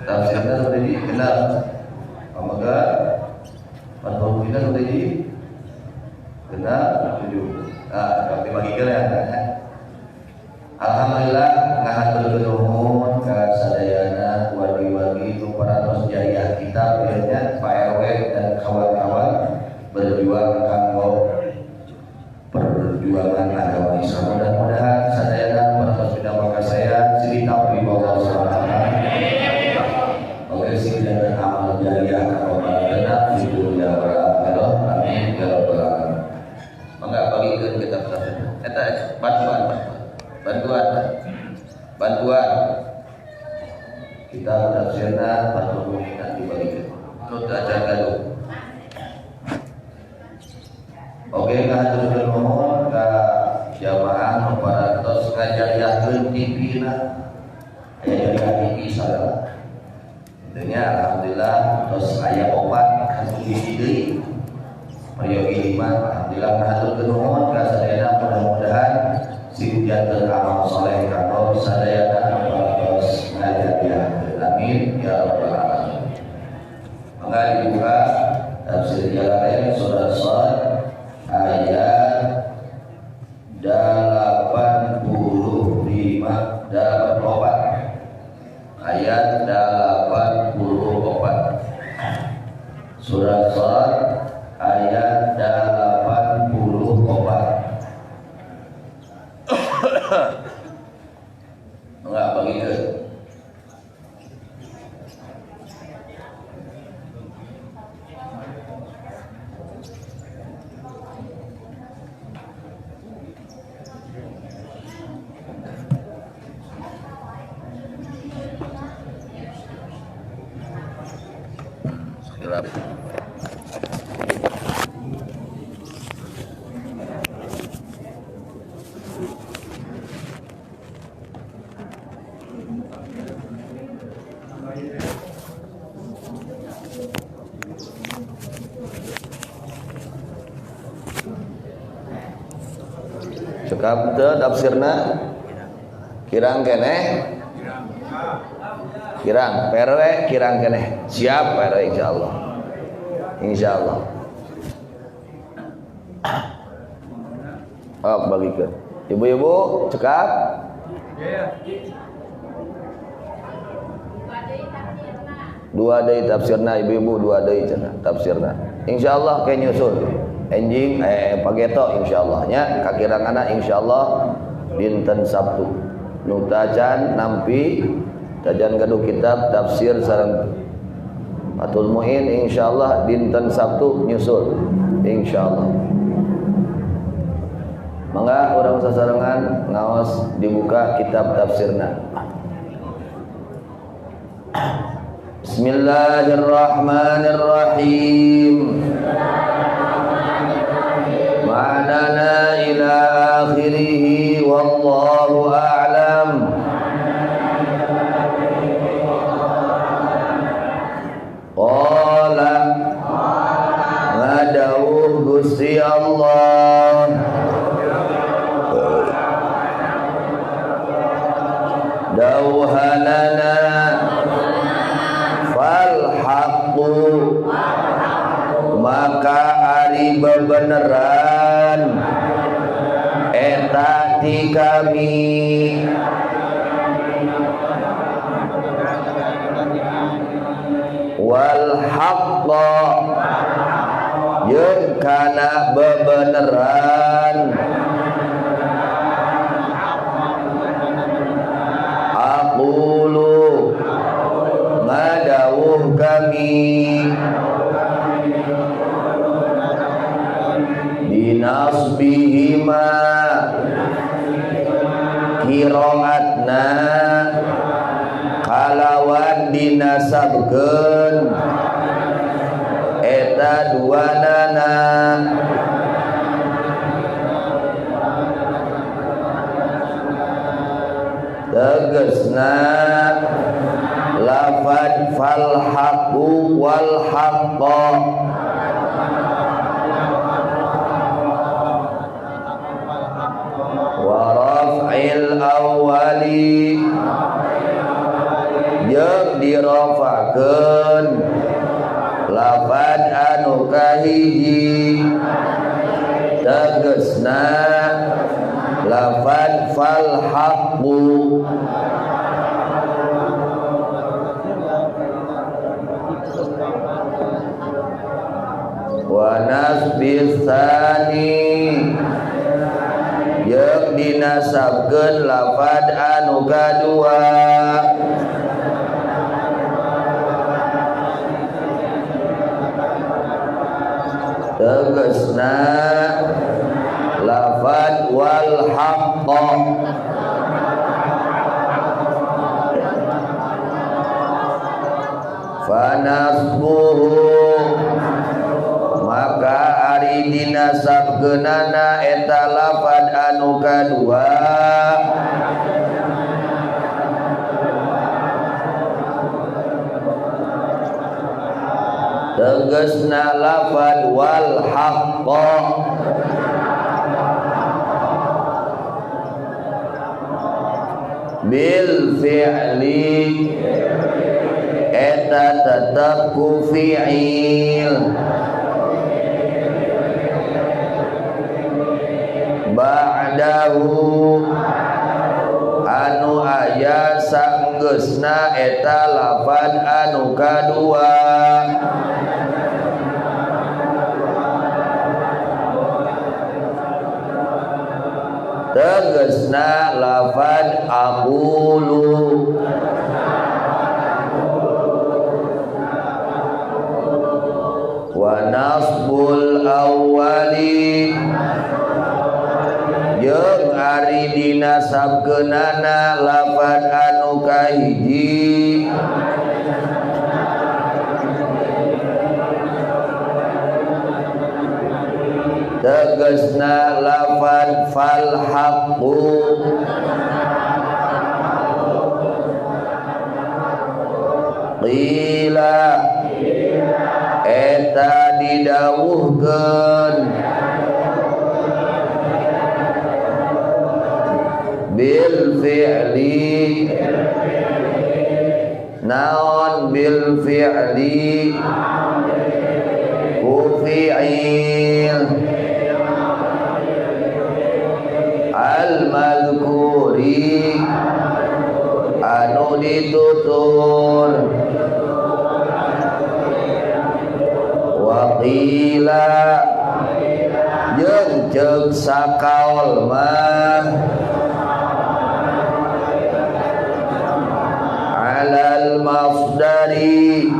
Tafsirnya sudah dikenal. Maka Fathul Muin sudah dikenal. Seperti bagi kalian. Alhamdulillah ngahatur nuhun ka sadayana wargi-wargi nu parantos jariah kitab ieu Pak RW dan kawan-kawan berjuang kanggo perjuangan agama Islam. Mudah-mudahan sadayana parantos pidamaka saya cerita Allah SWT. Oke sih dan amal jariah kanggo panjenengan di dunia akhirat. Amin ya rabbal alamin. Mangga bagikeun kitab tafsir. Eta bantuan kita tafsirna Fathul Muin dibagi tut aja gaduh. Oke, ngatur nuhun ka jamaah nu parantos ngajariahkeun TV-na aya jariah TV salah. Intinya alhamdulillah tos aya obat kanu hiji deui peryogi 5 alhamdulillah ngatur nuhun ka sadayana mudah-mudahan sinjanteun amal saleh kanggo sadayana parantos ngajariahkeun. Amin ya rabbal alamin. Mangga dibuka tafsir Jalalain surat Shad ayat 84 ayat 84 surat Shad ayat 84. Enggak begitu. Silap. Cekap teu tafsirna kirang keneh kirang perwe kirang keneh siap perwe insyaallah bagikeun ibu-ibu cekap dua deui tafsirna ibu-ibu dua deui cenah tafsirna insyaallah ke nyusul enjing pageto insyaallah nya kakirangana insyaallah dinten Sabtu nu tajan nampi tajan gaduh kitab tafsir sareng Fathul Muin insyaallah dinten Sabtu nyusul insyaallah. Mangga urang sasarengan ngaos dibuka kitab tafsirna. Bismillahirrahmanirrahim. Ma'adana ila akhirih wallahu a'lam. Qala ngadawuh Gusti Allah dawhanana fal haqqu maka ari bebeneran eta ti kami wal haqqa jeung kana bebeneran aqulu ngadawuh kami binasbihima qiraatna kalawan dinasabkeun eta duanana tegasna lafad fal haqqu wal haqqa wa raf'il awwali jeung dirofakeun lafad anu kahiji tegasna lafad fal haqqu wa nasbis tsani jeung dinasabkeun lafad anu kadua tegasna lafad wal haqqa fanasbuhu maka ari dinasabkeunana eta lafad anu kadua tegasna lafad wal haqqa bil fi'li eta tetep ku fi'il ba'dahu anu aya sanggeusna eta lafad anu kadua tegasna lafad aqulu wa nasbul awwali jeung ari dinasabkeunana lafad anu kahiji tegasna lafad fal haqqu qila eta didawuhkeun bil fi'li naon bil fi'li ku fi'il al madhkuri anu ditutur wa qila jeung ceuk sakaol mah alal masdari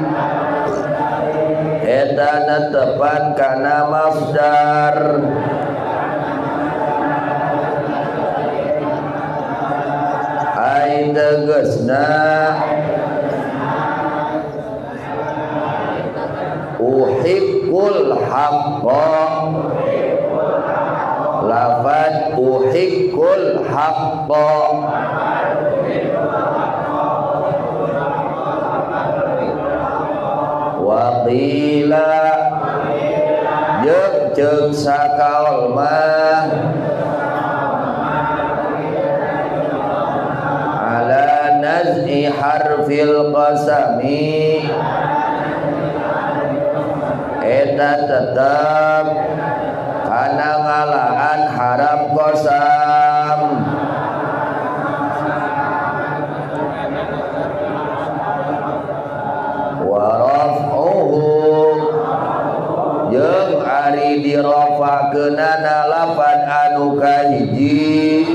eta netepan kana masdar ai tegasna uhiqqul haqqa lafad uhiqqul haqqa wa qila jeung ceuk sakaol mah ala naz'i harfil qasami eta tetep kana ngalaan harap qasam wa raf'uhu jeung ari dirafakeunana lafad anu kahiji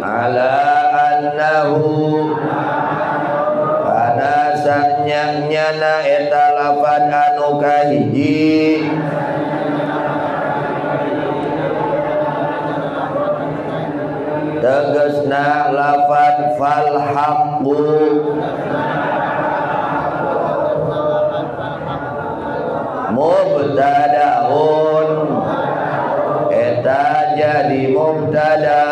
ala annahu kana sanyana eta lafad anu kahiji tegasna lafad fal haqqu mubtadaun eta jadi mubtada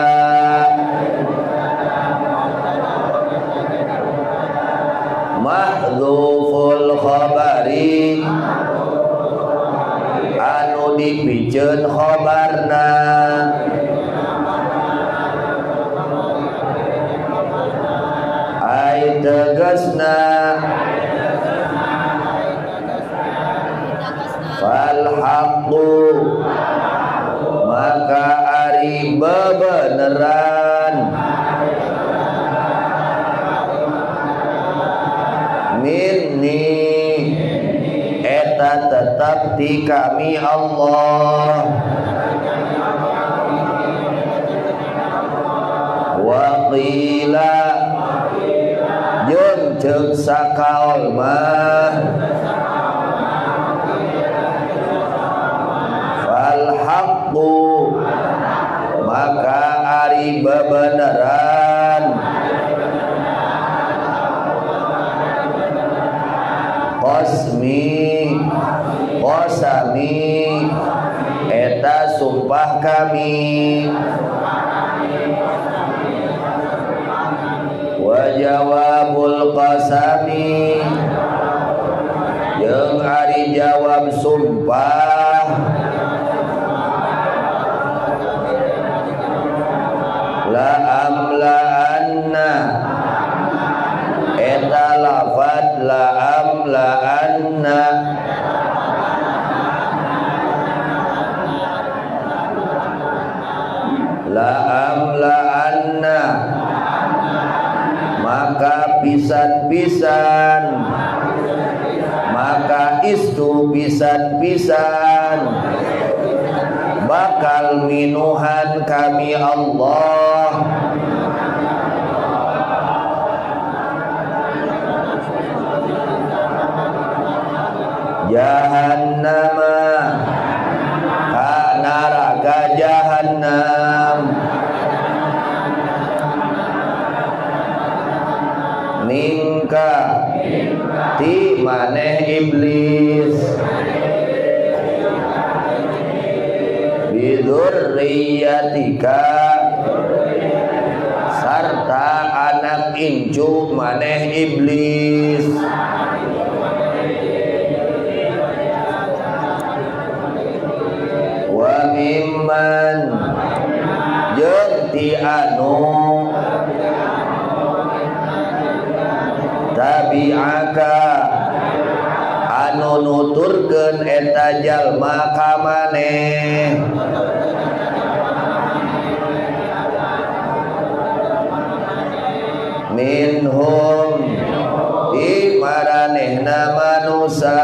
mahdhuful khabari anu dipikeun khabarna bebeneran minni eta tetap di kami Allah wa qila jeung ceuk sakaol mah fal haqqu maka ari bebeneran qasami eta sumpah kami wa jawabul qasami jeung ari jawab sumpah la amla'anna eta lafad la amla'anna la amla'anna maka pisan-pisan maka istu pisan-pisan bakal minuhan kami Allah jahannama ka neraka jahannam ningka ti maneh iblis bidurriyatika sarta anak incu maneh iblis wa mimman jeung ti anu tabi'aka anu nuturkeun eta jalma ka maneh minhum di maranehna manusa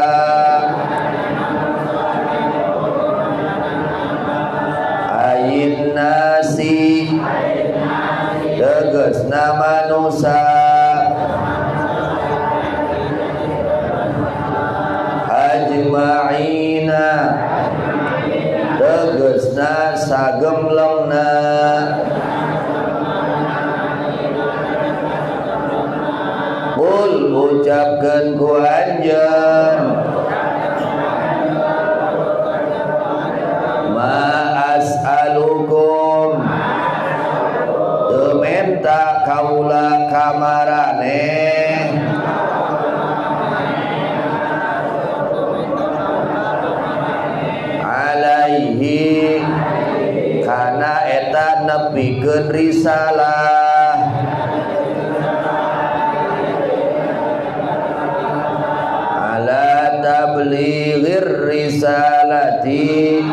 ayin nasi tegasna manusa ajma'ina tegasna sagemlengna qul ucapkeun ku anjeun ma as'alukum teu menta kaula ka maraneh alaihi kana eta nepikeun risalah ala tablighir risalati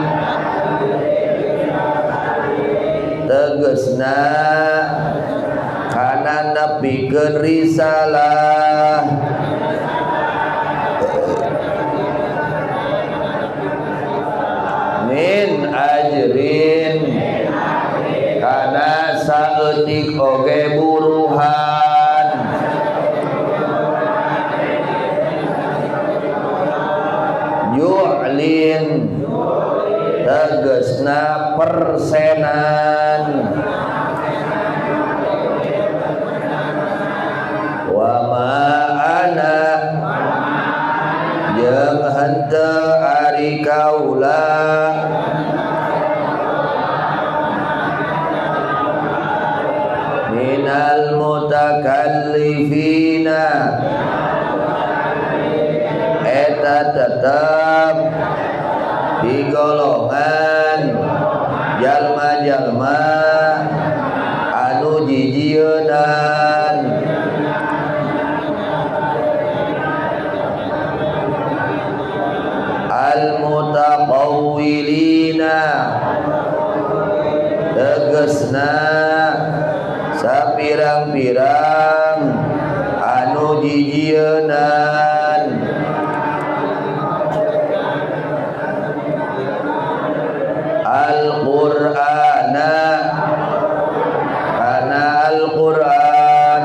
tegasna kana nepikeun risalah min ajrin kana saeutik oge buruhan yu'lin tegasna persenan wa ma ana jeung henteu ari kaula minal mutakallifina eta tetap di golongan jalma-jalma anu jijieun al mutaqawwilina tegesna sapirang-pirang anu jijienan Al-Qur'ana kana Al-Qur'an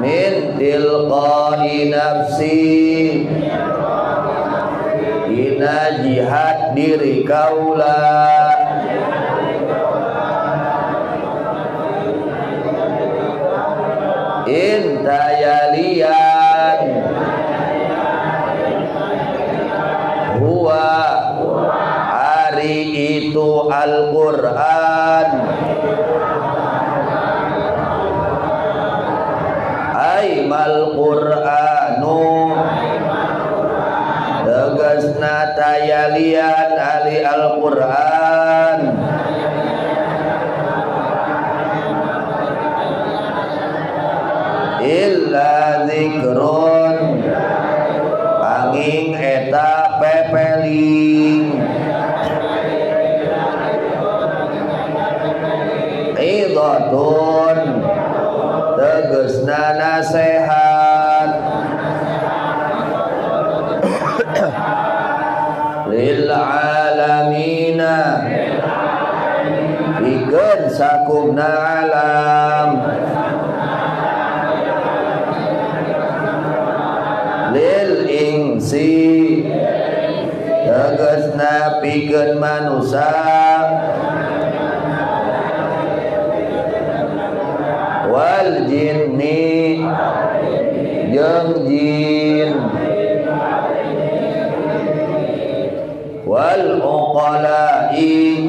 min tilqai nafsi ina jihad diri kaula intayalian huwa hari itu Al-Qur'an aimal Qur'anu tegasna tayalian ali Al-Qur'an illa zikrun angin eta pepeling idhatun tegasna nasehat lil alamina pikeun sakumna alam lil insi tegasna pikeun manusia wal jinni jeung jin wal uqala'i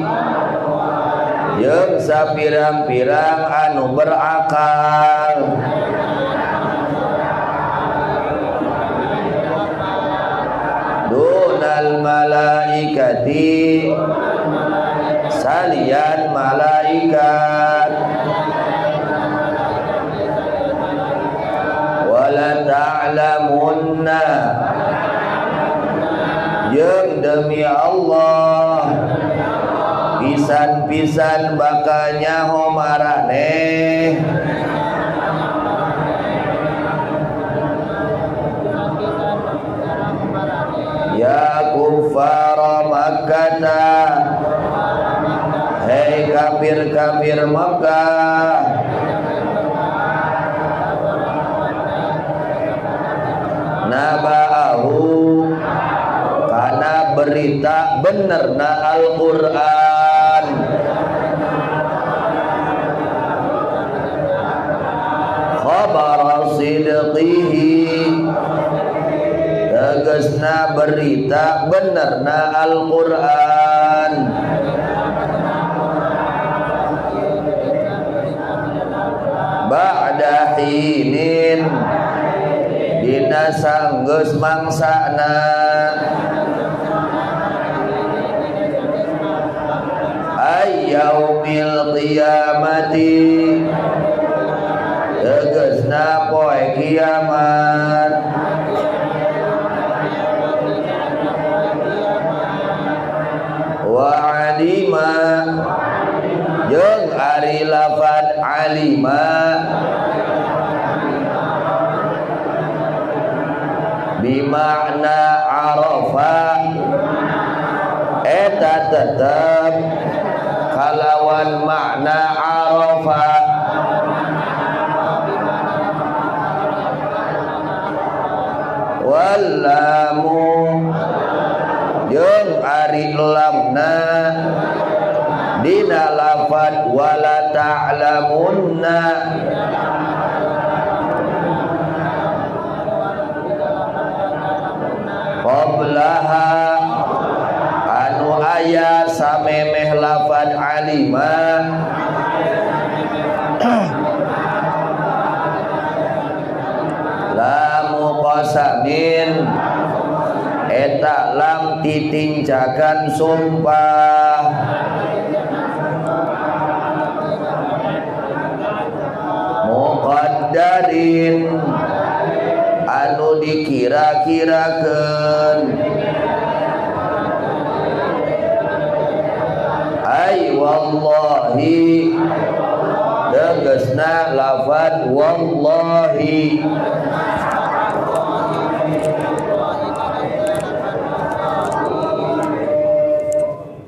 jeung sapirang-pirang anu berakal dunal malaikati salian malaikat wala ta'lamunna jeung demi Allah pisan-pisan bakal nyaho maraneh ya kuffara Makkah hei kafir-kafir Makkah naba'ahu kana berita benerna Al-Qur'an khabar sidqihi tegasna berita benerna Al-Qur'an ba'da hinin dina sanggeus mangsana ayyaumil qiyamati tegasna poe kiamat wa alima jeung ari lafad alima bimakna arafa eta tetep kalawan makna arafa wallamu jeung ari lamna dina lafad wala ta'lamunna qablaha anu aya samemeh lafad alima lamu qasamin eta lam titincakan sumpah muqaddarin anu dikira-kirakeun wallahi tegasna lafaz wallahi.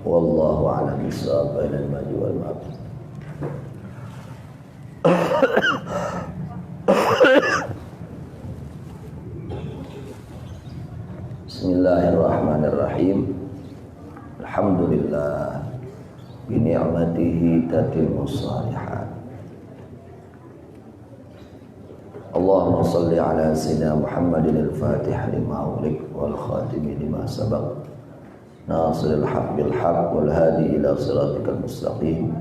Wallahu a'lam bishawab. Bainal maju wal ma'af. Bismillahirrahmanirrahim. Alhamdulillah bi ni'matihi tatimmu shalihat. Allahumma shalli ala sayyidina Muhammadin al-Fatih lima ughliq wal khatim lima sabaq. Nasiril haqq bil haqq wal hadi ila siratikal mustaqim.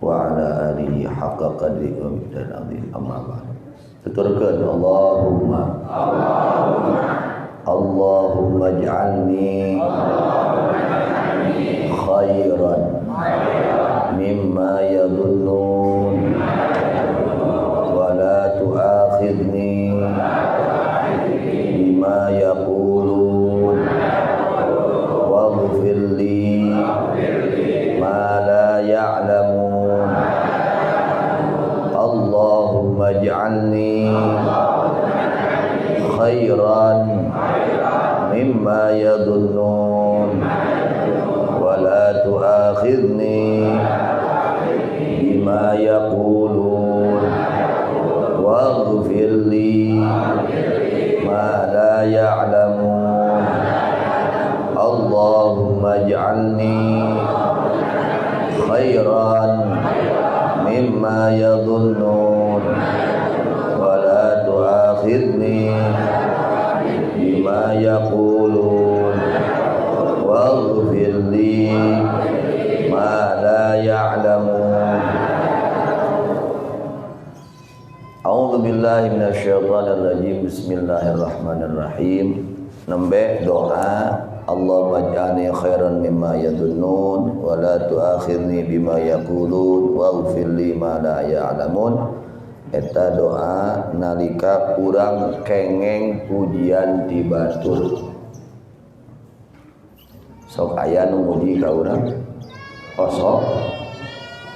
Wa ala alihi haqqa qadrihi wa miqdaril azim. Amma ba'd. Tuturkeun Allahumma ij'alni khairan mimma yadhunnun wa la tu'akhidni bima yaqulun waghfir li ma la ya'lamun. Allahumma ij'alni khairan mimma yadhunnun wa la tu'akhidni bima yaqulun waghfir li ma la ya'lamun. Allahumma ij'alni khairan mimma yadhunnun wa la tu'akhidni bima yaqulun waghfir li ma la ya'lamun. A'udzu billahi minasyaitonir rajim. Bismillahirrahmanirrahim. Nembe doa Allahumma ij'alni khairan mimma yadhunnun wa la tu'akhirni bima yaqulun waghfir li ma la ya'lamun. Eta doa nalika urang kengeng pujian ti batur. Sok aya nu muji ka urang?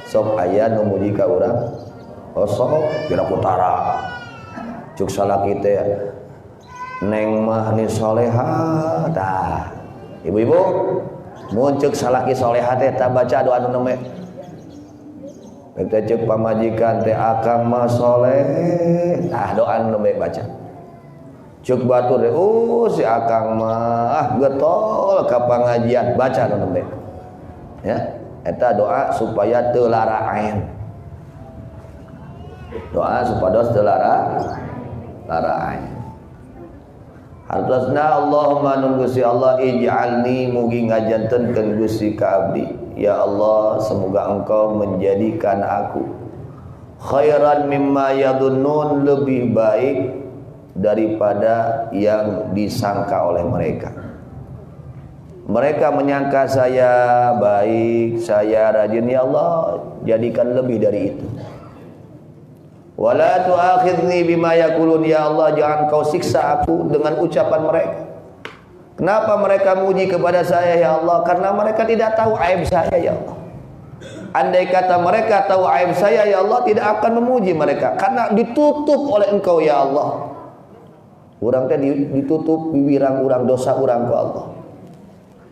Sok aya nu muji ka urang? Sok dina kutara. Cuk salaki teh neng mah ni soleha tah. Ibu-ibu mun ceuk salaki soleha teh tah baca doa nu nembe. Kita cek pamajikan teh akang mah soleh, nah doa nu baik baca. Cek batur teh, si akang mah getol ka pangajian, baca nu baik. Ya, eta doa supaya teu lara ain. Doa supados teu lara ain. Hartosna Allahumma nun Gusti Allah ij'alni mugi ngajantenkeun Gusti ka abdi. Ya Allah, semoga Engkau menjadikan aku khairan mimma yadhunnun, lebih baik daripada yang disangka oleh mereka. Mereka menyangka saya baik, saya rajin, ya Allah, jadikan lebih dari itu. Wala tu'akhidni bima yaqulun, ya Allah, jangan Kau siksa aku dengan ucapan mereka. Kenapa mereka muji kepada saya, ya Allah? Karena mereka tidak tahu aib saya, ya Allah. Andai kata mereka tahu aib saya, ya Allah, tidak akan memuji mereka. Karena ditutup oleh Engkau, ya Allah. Urang teh ditutup bibirang urang, dosa urang ke Allah.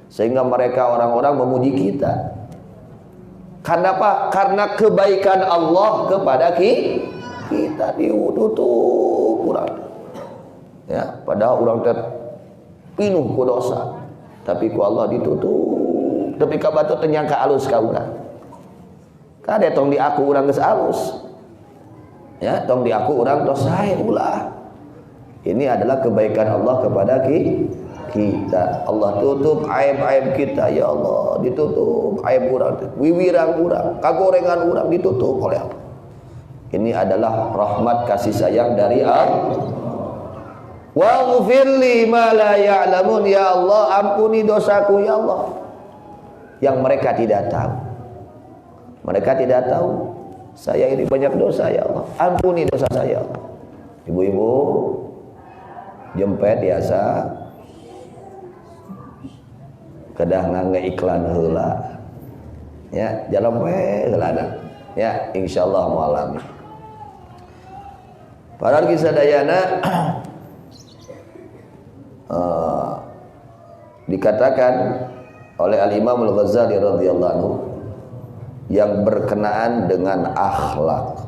Sehingga mereka orang-orang memuji kita. Karena apa? Karena kebaikan Allah kepada kita ditutup urang. Ya, padahal urang teh pinuh ku dosa, tapi ku Allah ditutup. Tapi ka batu teu nyangka alus ka urang. Kade tong di aku urang geus alus. Ya, tong di aku urang tos sae ulah. Ini adalah kebaikan Allah kepada kita. Allah tutup aib-aib kita, ya Allah, ditutup aib urang, wiwirang urang, kagorengan urang ditutup oleh Allah. Ini adalah rahmat kasih sayang dari Allah. Waghfirli ma la ya'lamun, ya Allah, ampuni dosaku, ya Allah, yang mereka tidak tahu. Mereka tidak tahu saya ini banyak dosa, ya Allah, ampuni dosa saya, ya Allah. Ibu-ibu jempet biasa kedah ngangge iklan heula Ya, jalan we selana. Ya, insyaallah mualami. Para kisadayana dikatakan oleh Al-Imam Al-Ghazali radhiyallahu anhu yang berkenaan dengan akhlak.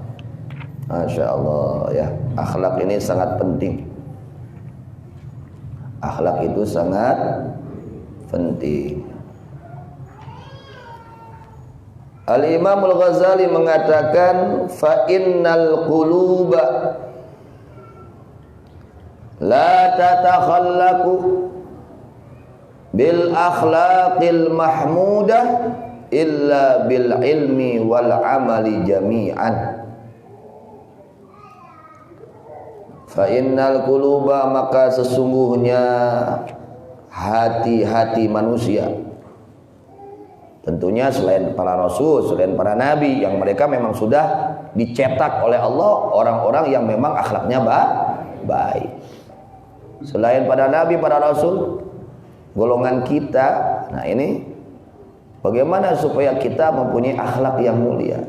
Masya Allah ya, akhlak ini sangat penting. Akhlak itu sangat penting. Al-Imam Al-Ghazali mengatakan fa innal quluba la tatakhallaqu bil akhlaqil mahmudah illa bil ilmi wal amali jami'an. Fa innal quluba, maka sesungguhnya hati-hati manusia, tentunya selain para rasul, selain para nabi yang mereka memang sudah dicetak oleh Allah orang-orang yang memang akhlaknya baik. Selain para nabi, para rasul, golongan kita, nah ini bagaimana supaya kita mempunyai akhlak yang mulia?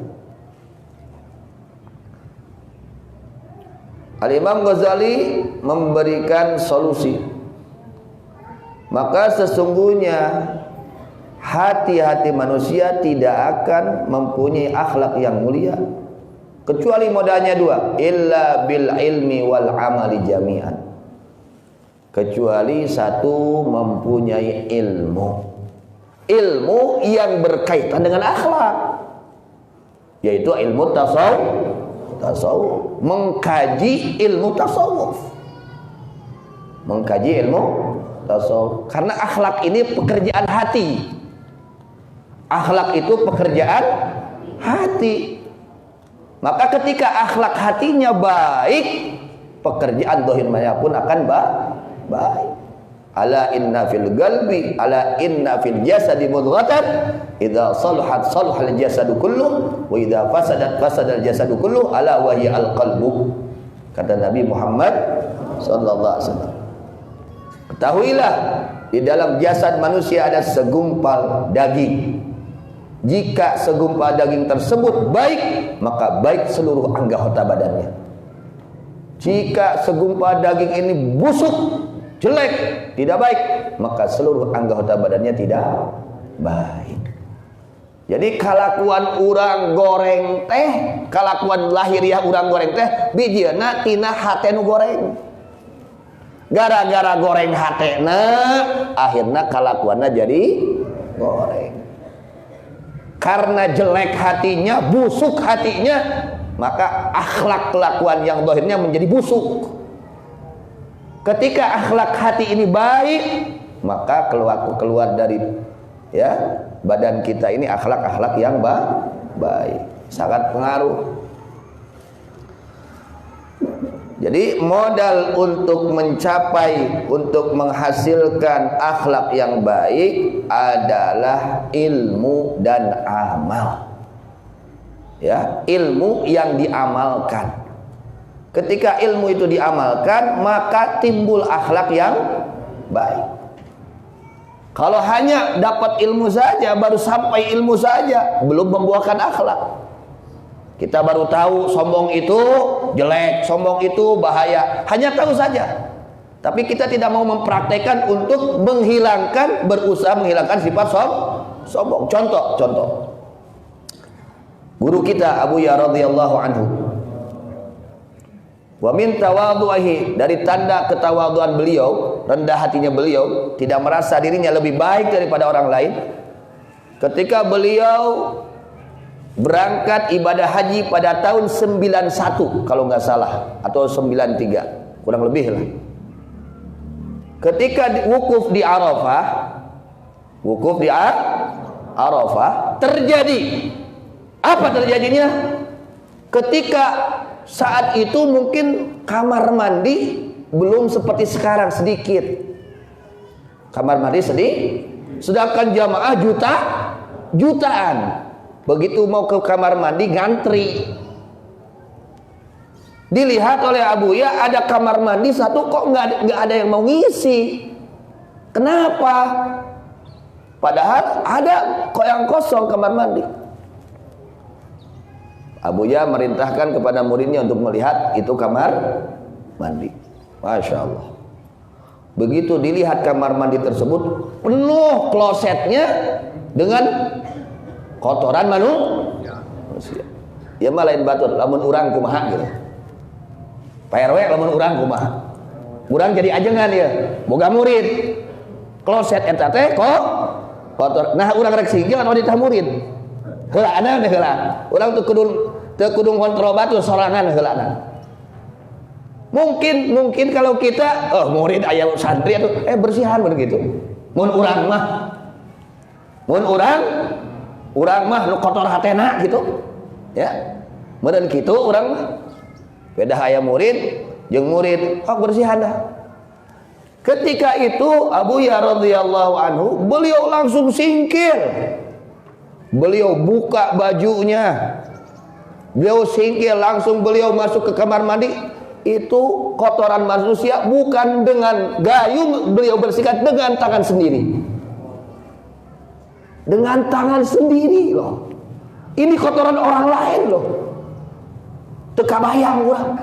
Al-Imam Ghazali memberikan solusi. Maka sesungguhnya hati-hati manusia tidak akan mempunyai akhlak yang mulia kecuali modalnya dua, illa bil ilmi wal amali jami'an. Kecuali satu, mempunyai ilmu yang berkaitan dengan akhlak, yaitu ilmu tasawuf, mengkaji ilmu tasawuf, karena akhlak ini pekerjaan hati. Akhlak itu pekerjaan hati. Maka ketika akhlak hatinya baik, pekerjaan zahirnya pun akan baik. Ala inna fil qalbi, ala inna fil jasadi mudghatan, idza salahat salahal jasadu kulluh, wa idza fasadat fasadal jasadu kulluh, ala wa hiya al qalbu. Kata Nabi Muhammad sallallahu alaihi wasallam. Ketahuilah, di dalam jasad manusia ada segumpal daging. Jika segumpal daging tersebut baik, maka baik seluruh anggota badannya. Jika segumpal daging ini busuk, jelek, tidak baik, maka seluruh anggota badannya tidak baik. Jadi kalakuan urang goreng teh, kalakuan lahiriah urang goreng teh, bijieuna tina hate nu goreng. Gara-gara goreng hatena, akhirnya kalakuanna jadi goreng. Karena jelek hatinya, busuk hatinya, maka akhlak kelakuan yang zahirnya menjadi busuk. Ketika akhlak hati ini baik, maka keluar dari ya badan kita ini akhlak-akhlak yang baik, sangat pengaruh. Jadi modal untuk mencapai, untuk menghasilkan akhlak yang baik adalah ilmu dan amal. Ya, ilmu yang diamalkan. Ketika ilmu itu diamalkan, maka timbul akhlak yang baik. Kalau hanya dapat ilmu saja, baru sampai ilmu saja, belum membuahkan akhlak. Kita baru tahu sombong itu jelek, sombong itu bahaya, hanya tahu saja. Tapi kita tidak mau mempraktekkan untuk menghilangkan, berusaha menghilangkan sifat sombong. Contoh. Guru kita Abu Ya radhiyallahu anhu. Wa min tawadhu'ihi, dari tanda ketawaduan beliau, rendah hatinya beliau, tidak merasa dirinya lebih baik daripada orang lain. Ketika beliau berangkat ibadah haji pada tahun 91 kalau nggak salah, atau 93 kurang lebih lah. Ketika wukuf di Arafah, terjadi apa terjadinya? Ketika saat itu mungkin kamar mandi belum seperti sekarang, sedikit kamar mandi sedangkan jamaah jutaan. Begitu mau ke kamar mandi ngantri. Dilihat oleh Abu Ya, ada kamar mandi satu kok nggak ada yang mau ngisi. Kenapa? Padahal ada kok yang kosong kamar mandi. Abuya merintahkan kepada muridnya untuk melihat itu kamar mandi. Masya Allah. Begitu dilihat kamar mandi tersebut, penuh klosetnya dengan kotoran manusia. Ya mah lain batur, lamun urang kumaha gitu. Pak RW lamun urang kumaha. Urang jadi ajengan ya, boga murid. Kloset eta teh kok kotor. Nah urang rek singgil anu ditah murid. Heulana teh heula. Urang teu kudu kontrol batur sorangan heulana. Mungkin kalau kita murid aya santri atuh bersihan begitu. Mun urang mah nu kotor hatena gitu. Ya. Meureun kitu urang mah beda aya murid jeung murid bersihan dah. Ketika itu Abuya radhiyallahu anhu beliau langsung singkir. Beliau buka bajunya. Beliau singkir langsung beliau masuk ke kamar mandi. Itu kotoran manusia bukan dengan gayung beliau bersihkan dengan tangan sendiri. Dengan tangan sendiri loh. Ini kotoran orang lain loh. Teka bayang urang.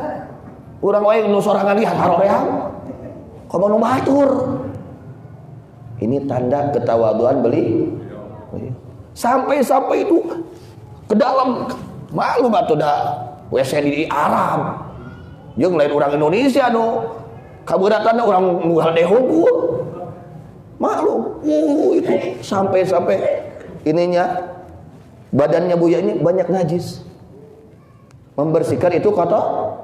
Urang wae nu sorangan lihat haroreang. Komo nu batur. Ini tanda ketawaduan beli. Sampai itu ke dalam malu batu dah WC di Arab. Jeung lain orang Indonesia nu kaburatanna urang nu hade hungkul. Malu. Itu sampai ininya badannya Buya ini banyak najis. Membersihkan itu kotor.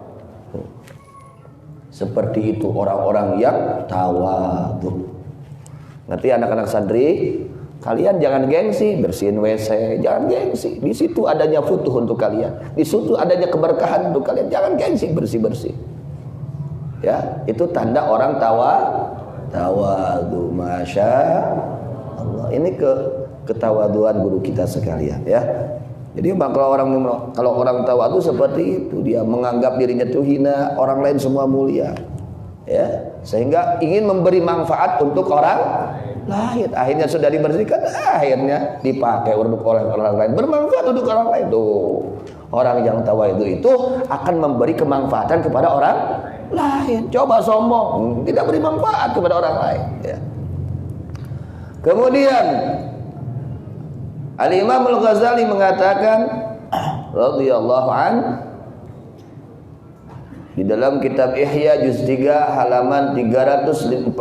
Seperti itu orang-orang yang tawadhu. Ngerti anak-anak santri? Kalian jangan gengsi bersihin WC, jangan gengsi. Di situ adanya futuh untuk kalian. Di situ adanya keberkahan untuk kalian. Jangan gengsi bersih-bersih. Ya, itu tanda orang tawadhu. Masya Allah. Ini ketawaduan guru kita sekalian ya. Jadi kalau orang tawadhu seperti itu, dia menganggap dirinya itu hina, orang lain semua mulia. Ya, sehingga ingin memberi manfaat untuk orang lain. Akhirnya sudah dibersihkan, akhirnya dipakai untuk oleh orang lain, bermanfaat untuk orang lain. Tuh, orang yang tawadhu itu akan memberi kemanfaatan kepada orang lain. Coba sombong, tidak beri manfaat kepada orang lain ya. Kemudian Al-Imam Al-Ghazali mengatakan radhiyallahu an di dalam kitab Ihya juz 3 halaman 354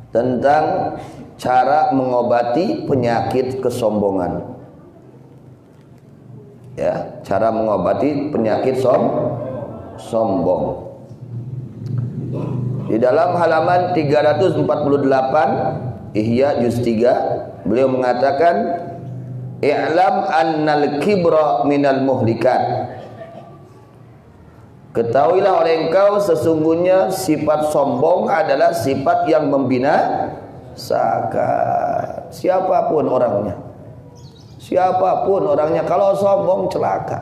tentang cara mengobati penyakit kesombongan. Ya, cara mengobati penyakit sombong. Di dalam halaman 348 Ihya juz 3 beliau mengatakan i'lam annal kibra minal muhlikat. Ketahuilah oleh engkau sesungguhnya sifat sombong adalah sifat yang membinasakan. Siapapun orangnya kalau sombong celaka.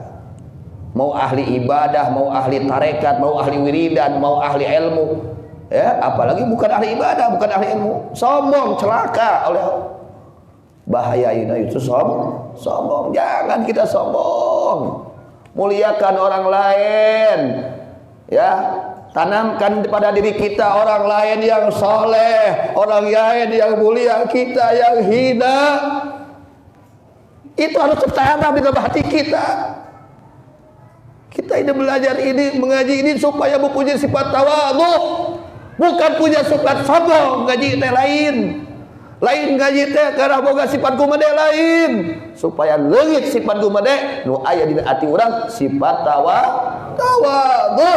Mau ahli ibadah, mau ahli tarekat, mau ahli wiridan, mau ahli ilmu. Ya, apalagi bukan ahli ibadah, bukan ahli ilmu, sombong celaka oleh bahaya ini itu sombong. Jangan kita sombong. Muliakan orang lain. Ya, tanamkan pada diri kita orang lain yang soleh, orang lain yang mulia, kita yang hina. Itu harus tertanam di dalam hati kita. Kita ini belajar ini, mengaji ini supaya mempunyai sifat tawadhu. Bukan punya sifat sombong. Ngaji teh lain ngaji teh karena boga sifat gumede lain supaya leungit sifat gumede nu aya dina ati urang sifat tawadhu.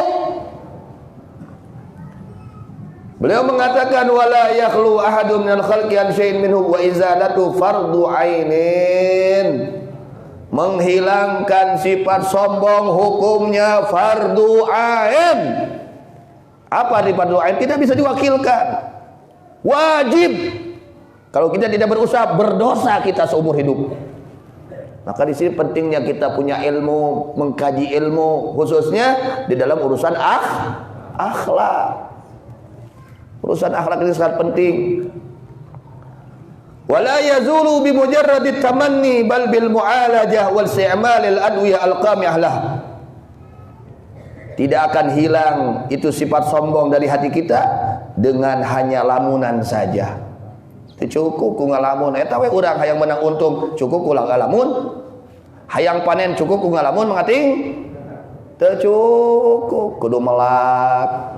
Beliau mengatakan wala yakhlu ahadun minal khalqi an syai'in minhu wa izalatu fardu ainin. Menghilangkan sifat sombong hukumnya fardu ain. Apa di fardu ain? Tidak bisa diwakilkan. Wajib. Kalau kita tidak berusaha, berdosa kita seumur hidup. Maka di sini pentingnya kita punya ilmu, mengkaji ilmu, khususnya di dalam urusan akhlak. Urusan akhlak ini sangat penting. Wala yazulu bi mujarradit tamanni bal bil mu'alajah wal isti'malil adwiyah al-qamiyah lah. Tidak akan hilang itu sifat sombong dari hati kita dengan hanya lamunan saja. Itu cukup ku ngalamun eta we urang hayang menang untung, cukup ulang ngalamun. Hayang panen cukup ku ngalamun mengating. Teu cukup, kudu melak.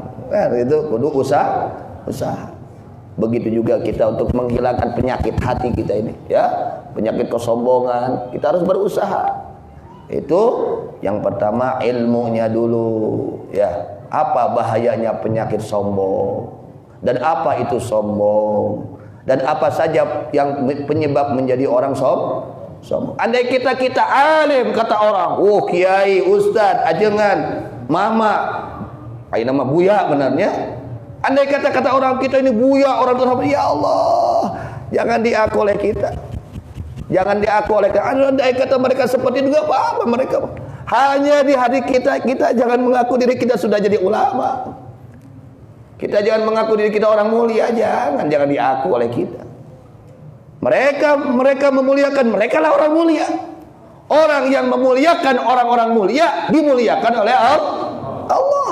Itu kudu usaha. Begitu juga kita untuk menghilangkan penyakit hati kita ini, ya, penyakit kesombongan, kita harus berusaha. Itu yang pertama, ilmunya dulu, ya. Apa bahayanya penyakit sombong? Dan apa itu sombong? Dan apa saja yang penyebab menjadi orang sombong? Andai kita alim, kata orang, kiai, ustad, ajengan, mama, ayeuna mah buya benarnya. Andai kata orang kita ini buya, orang terhormat, ya Allah, jangan diaku oleh kita. Jangan diaku oleh kita. Andai kata mereka seperti itu, apa mereka. Hanya di hati kita jangan mengaku diri kita sudah jadi ulama. Kita jangan mengaku diri kita orang mulia, jangan diaku oleh kita. Mereka memuliakan, mereka lah orang mulia. Orang yang memuliakan orang-orang mulia dimuliakan oleh Allah.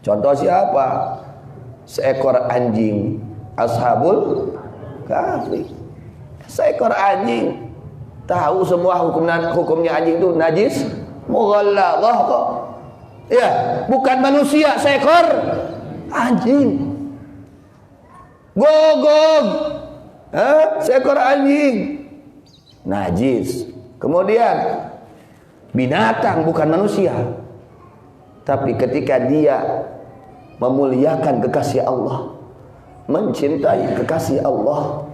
Contoh siapa? Seekor anjing, Ashabul Kahfi. Seekor anjing, tahu semua hukumnya anjing itu najis, mughalladhah kok. Ya, bukan manusia, seekor anjing. Gogog. Seekor anjing najis. Kemudian binatang bukan manusia. Tapi ketika dia memuliakan kekasih Allah, mencintai kekasih Allah,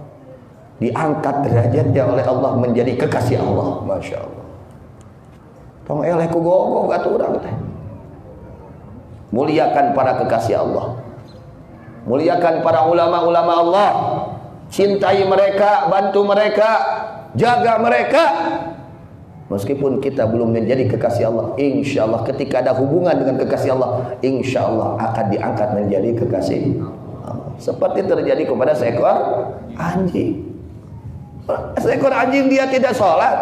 diangkat derajatnya oleh Allah menjadi kekasih Allah. Masya Allah. Tong eleh ku gogo kata urang teh. Muliakan para kekasih Allah, muliakan para ulama-ulama Allah, cintai mereka, bantu mereka, jaga mereka. Meskipun kita belum menjadi kekasih Allah, insya Allah ketika ada hubungan dengan kekasih Allah, insya Allah akan diangkat menjadi kekasih Allah. Seperti terjadi kepada seekor anjing. Seekor anjing dia tidak sholat,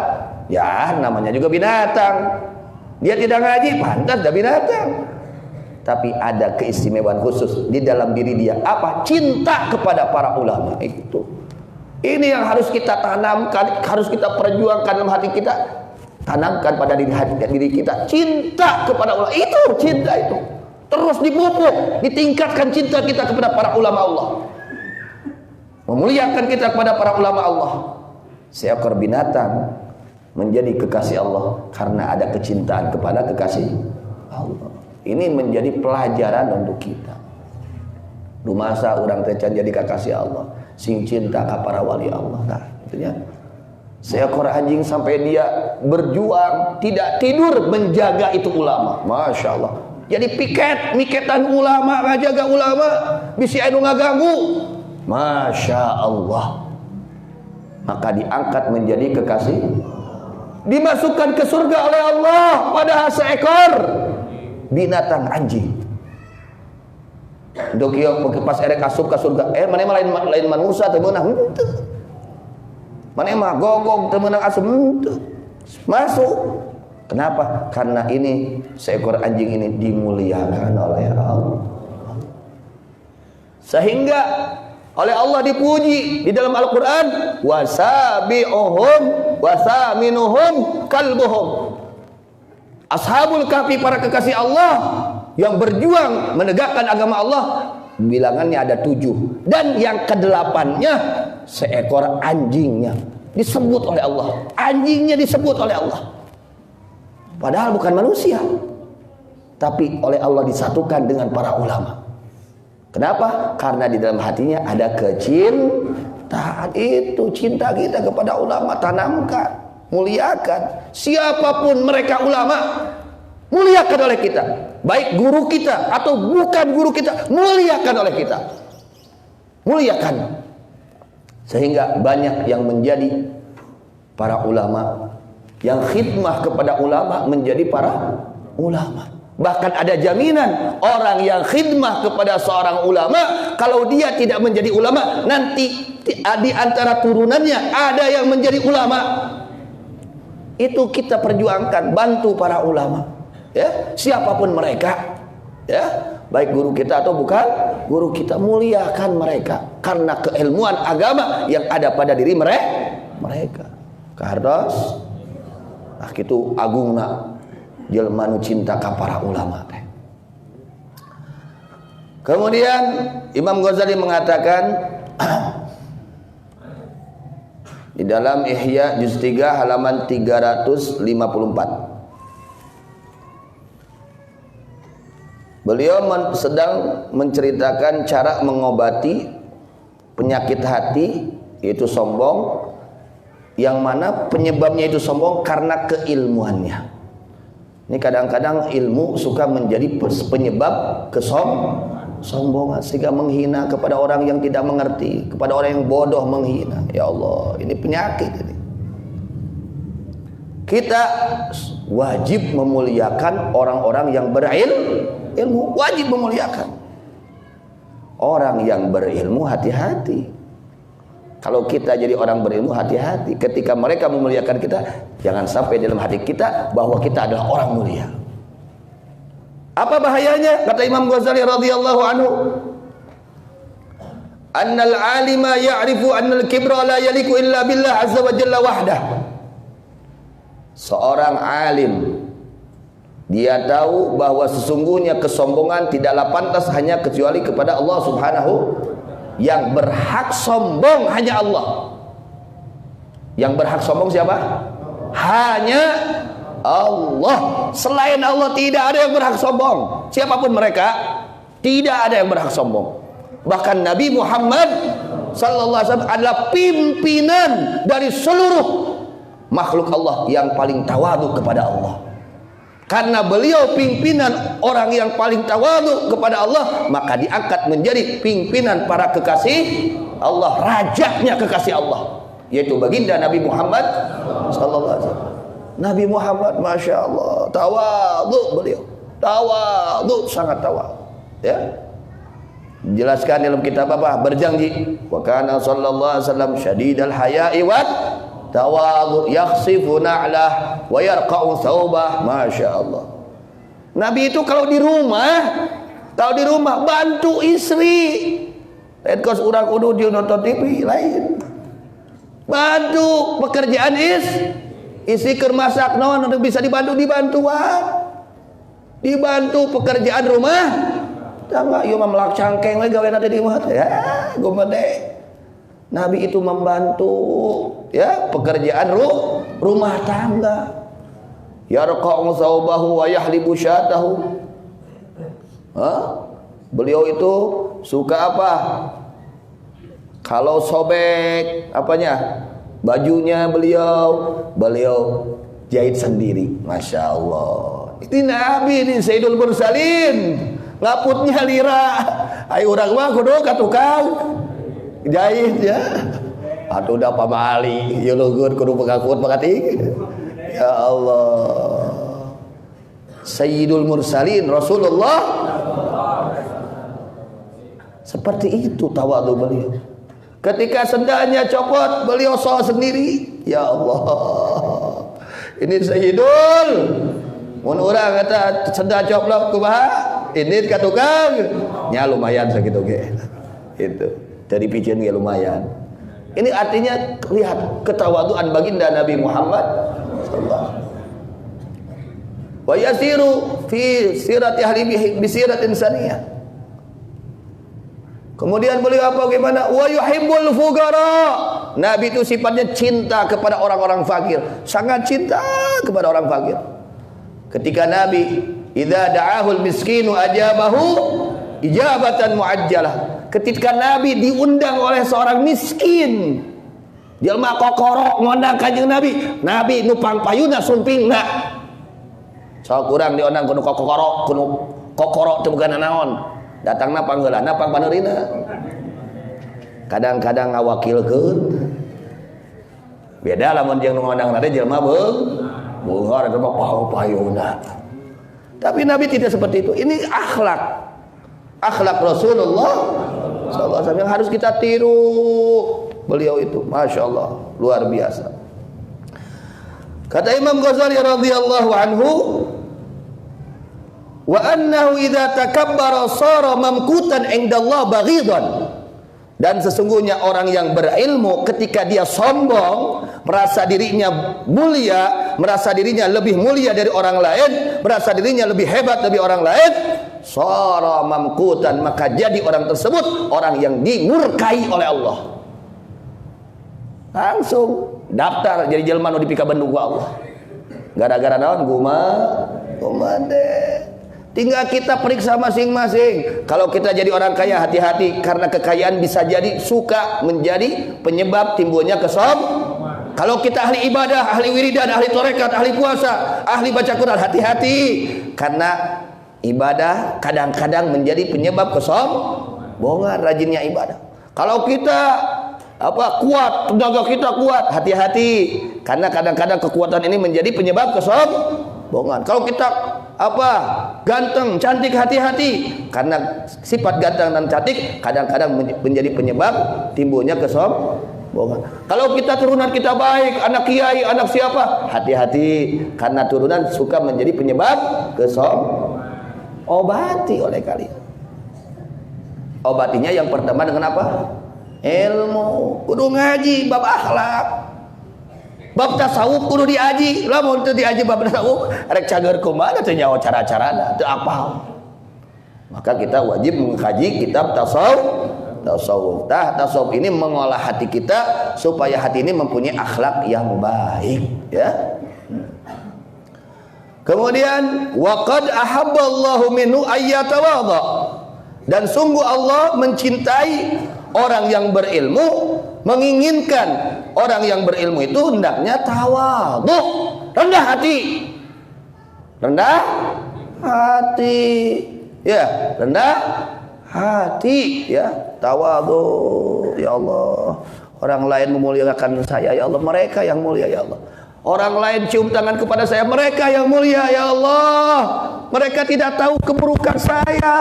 ya namanya juga binatang. Dia tidak ngaji, pantas dah binatang. Tapi ada keistimewaan khusus di dalam diri dia. Apa? Cinta kepada para ulama itu. Ini yang harus kita tanamkan, harus kita perjuangkan dalam hati kita. Tanamkan pada diri kita cinta kepada ulama. Itu cinta itu terus dipupuk, ditingkatkan cinta kita kepada para ulama Allah, memuliakan kita kepada para ulama Allah. Seekor binatang menjadi kekasih Allah karena ada kecintaan kepada kekasih Allah. Ini menjadi pelajaran untuk kita. Dumasa orang teh can jadi kekasih Allah, sing cinta ka para wali Allah. Nah, itunya. Seekor anjing sampai dia berjuang tidak tidur menjaga itu ulama. Masya Allah. Jadi miketan ulama, ngajaga ulama, bisi anu ngaganggu. Masya Allah. Maka diangkat menjadi kekasih, dimasukkan ke surga oleh Allah padahal seekor binatang anjing. Dok ieu pas erek asup ke surga, mana lain manusia teh meunang henteu. Mana mah gogong temenang asem masuk. Kenapa? Karena ini seekor anjing ini dimuliakan oleh Allah, sehingga oleh Allah dipuji di dalam Al-Quran. Wasabi'uhum wasaminuhum kalbuhum. Ashabul Kahfi, para kekasih Allah yang berjuang menegakkan agama Allah, bilangannya ada 7. Dan yang ke-8-nya seekor anjingnya disebut oleh Allah. Anjingnya disebut oleh Allah. Padahal bukan manusia, tapi oleh Allah disatukan dengan para ulama. Kenapa? Karena di dalam hatinya ada kecintaan. Itu cinta kita kepada ulama, tanamkan, muliakan. Siapapun mereka ulama, muliakan oleh kita. Baik guru kita atau bukan guru kita, muliakan oleh kita. Muliakan. Sehingga banyak yang menjadi para ulama, yang khidmah kepada ulama menjadi para ulama. Bahkan ada jaminan orang yang khidmah kepada seorang ulama, kalau dia tidak menjadi ulama, nanti di antara turunannya ada yang menjadi ulama. Itu kita perjuangkan, bantu para ulama, ya, siapapun mereka, ya, baik guru kita atau bukan guru kita, muliakan mereka karena keilmuan agama yang ada pada diri mereka. Kardos, nah itu agungna jelema nu cinta ka para ulama teh. Kemudian Imam Ghazali mengatakan di dalam Ihya juz 3 halaman 354. Beliau sedang menceritakan cara mengobati penyakit hati, yaitu sombong, yang mana penyebabnya itu sombong karena keilmuannya. Ini kadang-kadang ilmu suka menjadi penyebab kesombongan, sehingga menghina kepada orang yang tidak mengerti, kepada orang yang bodoh menghina. Ya Allah, ini penyakit ini. Kita wajib memuliakan orang-orang yang berilmu, wajib memuliakan. Orang yang berilmu hati-hati. Kalau kita jadi orang berilmu hati-hati. Ketika mereka memuliakan kita, jangan sampai dalam hati kita bahwa kita adalah orang mulia. Apa bahayanya? Kata Imam Ghazali radhiyallahu anhu, annal alima ya'rifu annal kibra la yaliku illa billah azza wa jalla wahdah. Seorang alim, dia tahu bahwa sesungguhnya kesombongan tidaklah pantas hanya kecuali kepada Allah subhanahu. Yang berhak sombong hanya Allah. Yang berhak sombong siapa? Hanya Allah. Selain Allah tidak ada yang berhak sombong. Siapapun mereka, tidak ada yang berhak sombong. Bahkan Nabi Muhammad sallallahu alaihi wasallam adalah pimpinan dari seluruh makhluk Allah yang paling tawadhu kepada Allah. Karena beliau pimpinan orang yang paling tawadhu kepada Allah, maka diangkat menjadi pimpinan para kekasih Allah, rajanya kekasih Allah, yaitu baginda Nabi Muhammad sallallahu alaihi wasallam. Nabi Muhammad, masya Allah, tawadhu beliau, tawadhu, sangat tawadhu. Ya, jelaskan dalam kitab apa? Berjanji, wa kana sallallahu alaihi wasallam syadidal haya'i wa tawadhu, yakhsifu na'lah wa yarqa'u thawbah. Masya Allah. Nabi itu kalau di rumah bantu istri. Lain kos urang kudu di nonton TV lain. Bantu pekerjaan istri keur masak naon bisa dibantu pekerjaan rumah tangga. Ieu mah melak cangkeng we gaweana teh di imah teh. Ya, gomede. Nabi itu membantu, ya, pekerjaan rumah tangga. Yarqa'u thawbahu wa yahlibu syatahu. Beliau itu suka apa? Kalau sobek apanya? Bajunya beliau jahit sendiri. Masya Allah. Ini Nabi ini Sayyidul Mursalin. Ngaputnya lira. Ai urang mah kudu ka tukang jahit ya. Atuh da pamali, ieu luhur kudu pengakut pangati. Ya Allah. Sayyidul Mursalin Rasulullah. Seperti itu tawadhu beliau. Ketika sendalnya copot, beliau saw sendiri. Ya Allah. Ini Sayyidul. Mun urang kata sendal coplok kumaha? Ini ka tukang. Nya lumayan sakitu ge. Itu. Dari pijen ya lumayan. Ini artinya lihat ketawaduan baginda Nabi Muhammad sallallahu. Wa yasiru fi sirati ahli bi siratin saniyah. Kemudian beliau apa bagaimana? Wa yuhibbul fuqara. Nabi itu sifatnya cinta kepada orang-orang fakir, sangat cinta kepada orang fakir. Ketika Nabi idza da'ahul miskinu ajabahu ijabatan muajjalah. Ketika Nabi diundang oleh seorang miskin, jelma kokoro ngondang kanjeng Nabi, Nabi nupang payuna sumpingna. Sok urang diundang kudu kokoro teu bukan naon. Datangna panggeulana pang paneurina. Kadang-kadang ngawakilkeun. Beda lamun jeung nu ngondang teh jelma beunghar eta mah payuna. Tapi Nabi tidak seperti itu. Ini akhlak Rasulullah SAW yang harus kita tiru. Beliau itu, masya Allah, luar biasa. Kata Imam Ghazali radhiyallahu anhu, wa annahu idza takabbara sara mamkutan indallah baghidan. Dan sesungguhnya orang yang berilmu ketika dia sombong, merasa dirinya mulia, merasa dirinya lebih mulia dari orang lain, merasa dirinya lebih hebat dari orang lain, sara mamkutan, maka jadi orang tersebut orang yang dimurkai oleh Allah. Langsung daftar jadi jelema nu dipika bendung ku Allah. Gara-gara naon? Gumade. Tinggal kita periksa masing-masing. Kalau kita jadi orang kaya, hati-hati, karena kekayaan bisa jadi suka menjadi penyebab timbulnya kesombongan. Kalau kita ahli ibadah, ahli wiridan, ahli tarekat, ahli puasa, ahli baca Quran, hati-hati, karena ibadah kadang-kadang menjadi penyebab kesombongan. Rajinnya ibadah. Kalau kita kuat, tenaga kita kuat, hati-hati, karena kadang-kadang kekuatan ini menjadi penyebab kesombongan. Kalau kita ganteng, cantik, hati-hati, karena sifat ganteng dan cantik kadang-kadang menjadi penyebab timbulnya kesombongan. Kalau kita turunan kita baik, anak kiai, anak siapa, hati-hati, karena turunan suka menjadi penyebab kesombongan. Obati oleh kalian. Obatinya yang pertama dengan apa? Ilmu. Kudu ngaji bab akhlak, bab tasawuf kudu diaji. Lamun teu diaji bab tasawuf rek cager kumaha teu nyaho cara-carana, teu apal. Maka kita wajib mengkaji kitab tasawuf. Tasawuf ini mengolah hati kita supaya hati ini mempunyai akhlak yang baik, ya. Kemudian waqad ahabballahu minhu ayyatawadha, dan sungguh Allah mencintai orang yang berilmu, menginginkan orang yang berilmu itu hendaknya tawadhu, rendah hati, ya, rendah hati, ya, tawadhu. Ya Allah, orang lain memuliakan saya, ya Allah, mereka yang mulia, ya Allah. Orang lain cium tangan kepada saya, mereka yang mulia, ya Allah. Mereka tidak tahu keburukan saya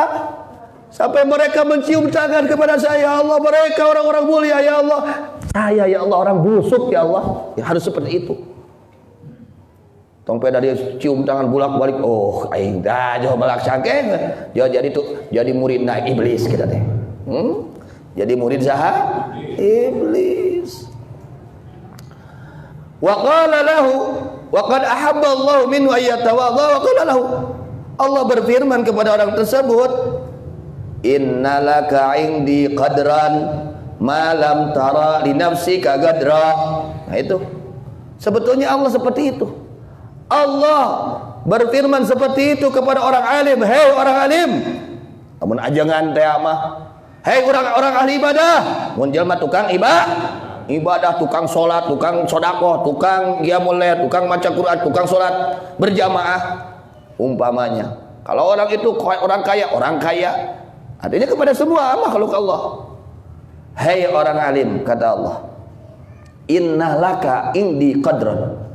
sampai mereka mencium tangan kepada saya, ya Allah. Mereka orang-orang mulia, ya Allah. Saya, ya Allah, orang busuk, ya Allah. Ya, harus seperti itu. Tong peda dia cium tangan bolak-balik, oh aing dah jauh balak sakeng. Dia jadi murid naik iblis kita teh. Jadi murid saha? Iblis. Wa qala lahu wa qad ahabba Allah minhu ayyatawadha wa qala lahu. Allah berfirman kepada orang tersebut, innalaka indi qadran ma lam tara li nafsika qadra. Nah itu. Sebetulnya Allah seperti itu. Allah berfirman seperti itu kepada orang alim, hei orang alim, namun ajangan teh mah, hei orang-orang ahli ibadah, mun jelema tukang ibadah, tukang salat, tukang sedekah, tukang qiyamul lail, tukang baca Quran, tukang salat berjamaah umpamanya. Kalau orang itu orang kaya, artinya kepada semua makhluk Allah. Hei orang alim, kata Allah, innalaka indi qadran,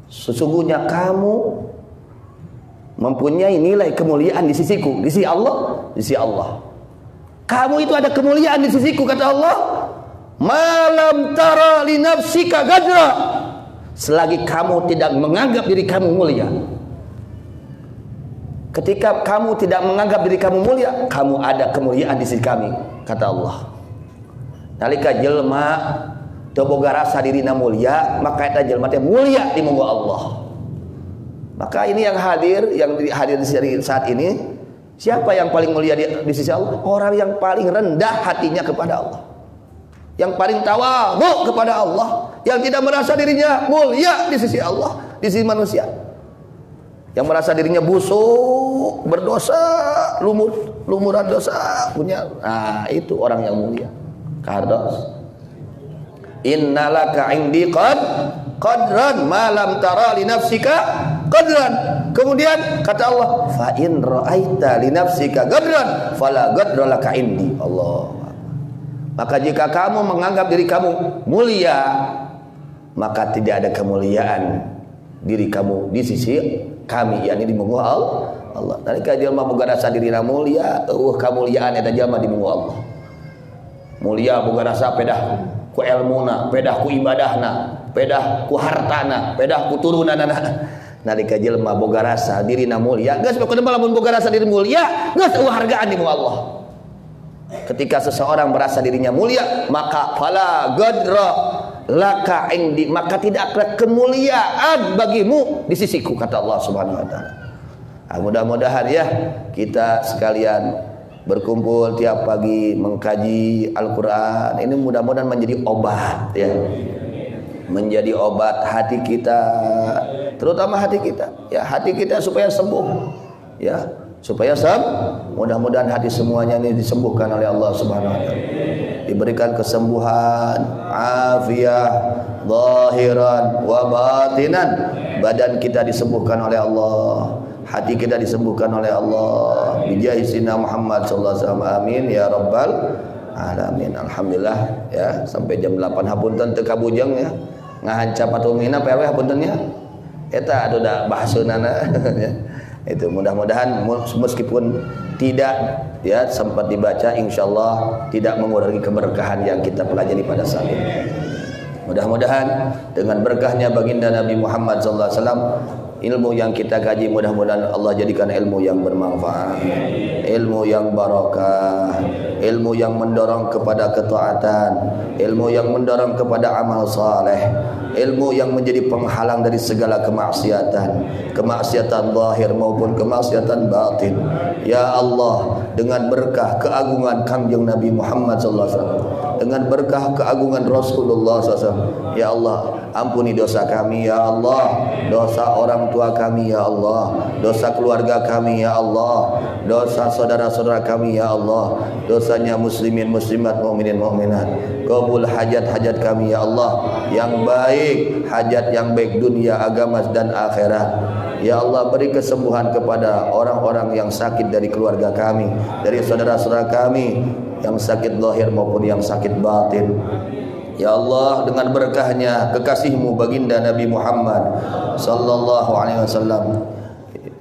sesungguhnya kamu mempunyai nilai kemuliaan di sisiku, di sisi Allah. Kamu itu ada kemuliaan di sisiku, kata Allah. Malam tara li nafsika qadra, selagi kamu tidak menganggap diri kamu mulia. Ketika kamu tidak menganggap diri kamu mulia, kamu ada kemuliaan di sisi kami, kata Allah. Nalika jelma teu boga rasa dirina mulia, maka eta jelma teh mulia di muka Allah. Maka ini yang hadir di saat ini, siapa yang paling mulia di sisi Allah? Orang yang paling rendah hatinya kepada Allah, yang paling tawadhu kepada Allah, yang tidak merasa dirinya mulia di sisi Allah, di sisi manusia, yang merasa dirinya busuk, berdosa, lumuran dosa punya. Nah, itu orang yang mulia. Kardos. Innalaka indi qadran ma lam tara li nafsika qadran. Kemudian kata Allah, fa in ra'aita li nafsika qadran fala qadra laka indi. Allah. Maka jika kamu menganggap diri kamu mulia, maka tidak ada kemuliaan diri kamu di sisi kami, yakni di muka Allah. Nalika jelema boga rasa dirina mulia, kamuliaan eta jelema di muka Allah. Mulia boga rasa pedah ku ilmuna, pedah ku ibadahna, pedah ku hartana, pedah ku turunanana. Nalika jelema boga rasa dirina mulia, geus pokona lamun boga rasa diri mulia, geus hargaan di muka Allah. Ketika seseorang merasa dirinya mulia, maka fala gadra laka indi, maka tidak ada kemuliaan bagimu di sisiku, kata Allah Subhanahu wa taala. Mudah-mudahan ya kita sekalian berkumpul tiap pagi mengkaji Al-Qur'an ini mudah-mudahan menjadi obat ya. Menjadi obat hati kita, terutama hati kita. Ya, hati kita supaya sembuh. Ya, supaya mudah-mudahan hati semuanya ini disembuhkan oleh Allah Subhanahu wa taala. Diberikan kesembuhan, afiah, zahiran wa batinan. Badan kita disembuhkan oleh Allah, hati kita disembuhkan oleh Allah. Bijahi Sayyidina Muhammad sallallahu alaihi wasallam. Amin ya rabbal alamin. Alhamdulillah ya, sampai jam 8 hapunten teu kabujeng ya. Ngahanca patungina PW hapuntennya. Eta atuh da bahaseunana ya. Itu mudah-mudahan meskipun tidak ya sempat dibaca, insyaallah tidak mengurangi keberkahan yang kita pelajari pada saat ini. Mudah-mudahan dengan berkahnya baginda Nabi Muhammad sallallahu alaihi wasallam, ilmu yang kita kaji mudah-mudahan Allah jadikan ilmu yang bermanfaat, ilmu yang barakah, ilmu yang mendorong kepada ketaatan, ilmu yang mendorong kepada amal saleh, ilmu yang menjadi penghalang dari segala kemaksiatan, kemaksiatan zahir maupun kemaksiatan batin. Ya Allah, dengan berkah keagungan Kangjeng Nabi Muhammad sallallahu alaihi wasallam, dengan berkah keagungan Rasulullah SAW, ya Allah, ampuni dosa kami ya Allah, dosa orang tua kami ya Allah, dosa keluarga kami ya Allah, dosa saudara-saudara kami ya Allah, dosanya muslimin muslimat mukminin mukminat. Qabul hajat-hajat kami ya Allah yang baik, hajat yang baik dunia, agama dan akhirat. Ya Allah, beri kesembuhan kepada orang-orang yang sakit dari keluarga kami, dari saudara-saudara kami yang sakit zahir maupun yang sakit batin. Ya Allah, dengan berkahnya kekasihmu baginda Nabi Muhammad sallallahu alaihi wasallam,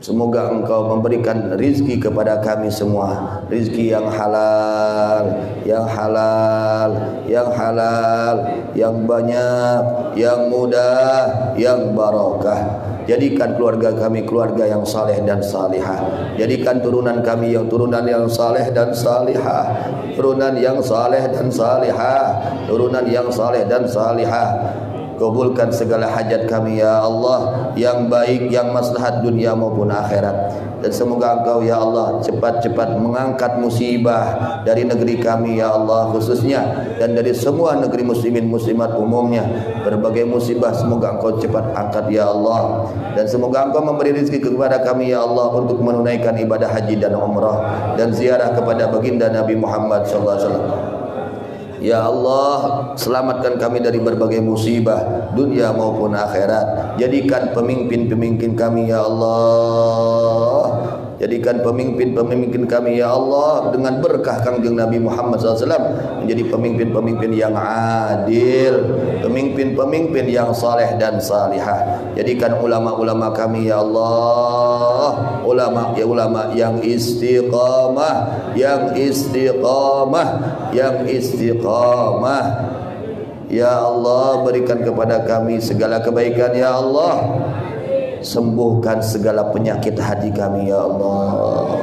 semoga engkau memberikan rizki kepada kami semua, rizki yang halal, yang halal, yang halal, yang banyak, yang mudah, yang barakah. Jadikan keluarga kami keluarga yang saleh dan salihah. Jadikan turunan kami yang turunan yang saleh dan salihah, turunan yang saleh dan salihah, turunan yang saleh dan salihah. Kabulkan segala hajat kami ya Allah, yang baik, yang maslahat dunia maupun akhirat. Dan semoga Engkau ya Allah cepat-cepat mengangkat musibah dari negeri kami ya Allah khususnya, dan dari semua negeri muslimin muslimat umumnya. Berbagai musibah semoga Engkau cepat angkat ya Allah. Dan semoga Engkau memberi rezeki kepada kami ya Allah untuk menunaikan ibadah haji dan umrah dan ziarah kepada baginda Nabi Muhammad sallallahu alaihi wasallam. Ya Allah, selamatkan kami dari berbagai musibah dunia maupun akhirat. Jadikan pemimpin-pemimpin kami ya Allah, jadikan pemimpin-pemimpin kami ya Allah dengan berkah Kangjeng Nabi Muhammad SAW menjadi pemimpin-pemimpin yang adil, pemimpin-pemimpin yang saleh dan salihah. Jadikan ulama-ulama kami ya Allah ulama yang istiqamah, yang istiqamah, yang istiqamah. Ya Allah, berikan kepada kami segala kebaikan ya Allah. Sembuhkan segala penyakit hati kami ya Allah,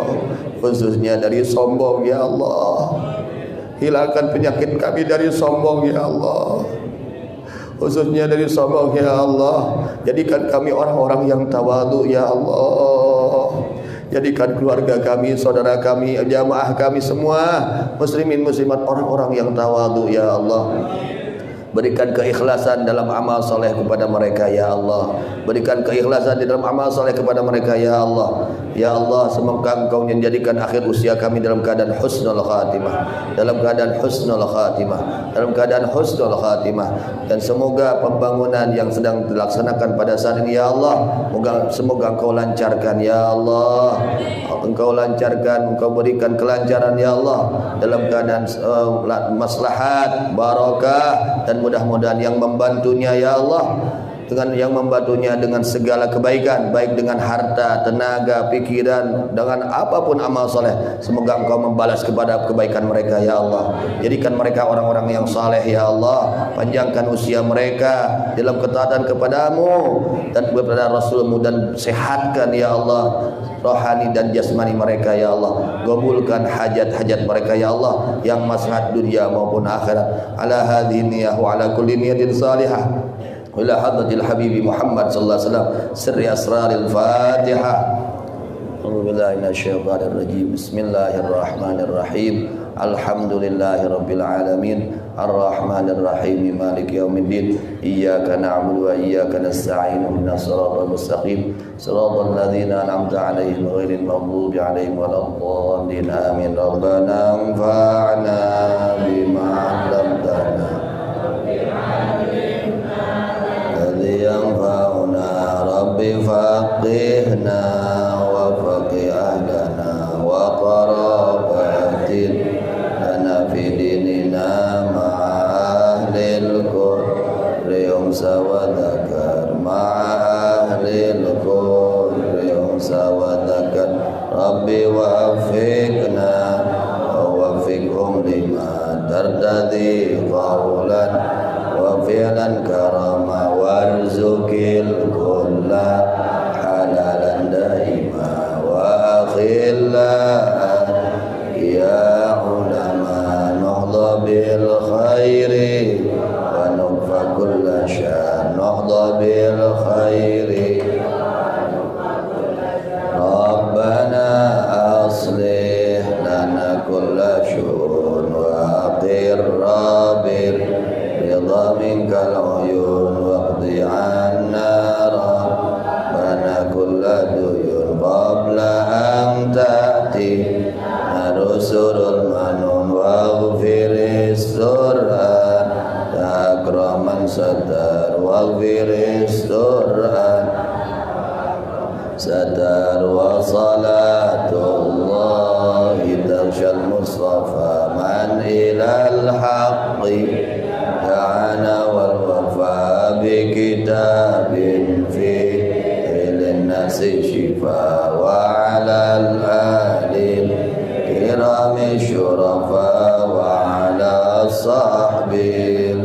khususnya dari sombong ya Allah. Hilangkan penyakit kami dari sombong ya Allah, khususnya dari sombong ya Allah. Jadikan kami orang-orang yang tawadhu ya Allah. Jadikan keluarga kami, saudara kami, jamaah kami semua muslimin muslimat orang-orang yang tawadhu ya Allah. Berikan keikhlasan dalam amal soleh kepada mereka ya Allah. Berikan keikhlasan di dalam amal soleh kepada mereka ya Allah. Ya Allah, semoga Engkau menjadikan akhir usia kami dalam keadaan husnul khatimah, dalam keadaan husnul khatimah, dalam keadaan husnul khatimah. Dan semoga pembangunan yang sedang dilaksanakan pada saat ini ya Allah, semoga Engkau lancarkan ya Allah. Engkau lancarkan, Engkau berikan kelancaran ya Allah dalam keadaan maslahat, barakah, dan mudah-mudahan yang membantunya ya Allah, dengan yang membantunya dengan segala kebaikan, baik dengan harta, tenaga, pikiran, dengan apapun amal soleh. Semoga Engkau membalas kepada kebaikan mereka ya Allah. Jadikan mereka orang-orang yang saleh ya Allah. Panjangkan usia mereka dalam ketaatan kepadamu dan kepada Rasulmu, dan sehatkan ya Allah rohani dan jasmani mereka ya Allah. Gabulkan hajat-hajat mereka ya Allah, yang maslahat dunia maupun akhirat. Ala hadhihi niyyah wa ala kulli niyatin salihah ila hadratil habibi Muhammad sallallahu alaihi wasallam sirri asraril Fatihah. A'udzu billahi minasyaitonir rajim. Bismillahirrahmanirrahim. Alhamdulillahi rabbil alamin. Ar-Rahmanir Rahim. Maliki yaumiddin. Iyyaka na'budu wa iyyaka nasta'in. Ihdinas siratal mustaqim. Siratal ladzina an'amta 'alaihim ghairil maghdubi 'alaihim waladdallin. Amin. Rabbana anfa'na bima 'allamtana alladzi yanfa'una rabbi faqihna wa faqih ahlana wa qarabatin lana fi dinina ma'ahlil qurri unsa wa dzakar ma'ahlil qurri unsa wa dzakar rabbi wa'fiqna wa wa'fiqhum lima tardadi qawlan wa fi'lan karama warzuqil kulla halalan daima wa akhilla ya ulama nuhdha bil khairi wa nukfa kulla syar nuhdha bil khairi Rabbana aslih lana kulla syu'un wa aqir rabir ridha minkal uyun waqdi anna rabbana kulla duyun qabla an ta'ti narusurul manun waghfiris sur'an takraman sadar waghfiris sur'an sadar wa salatullahi tarshal mustafa man ilal haqqi da'ana wal wafa bi kitabin fi ilin nasi shifa wa alal alil kirami syurafa wa ala sahbil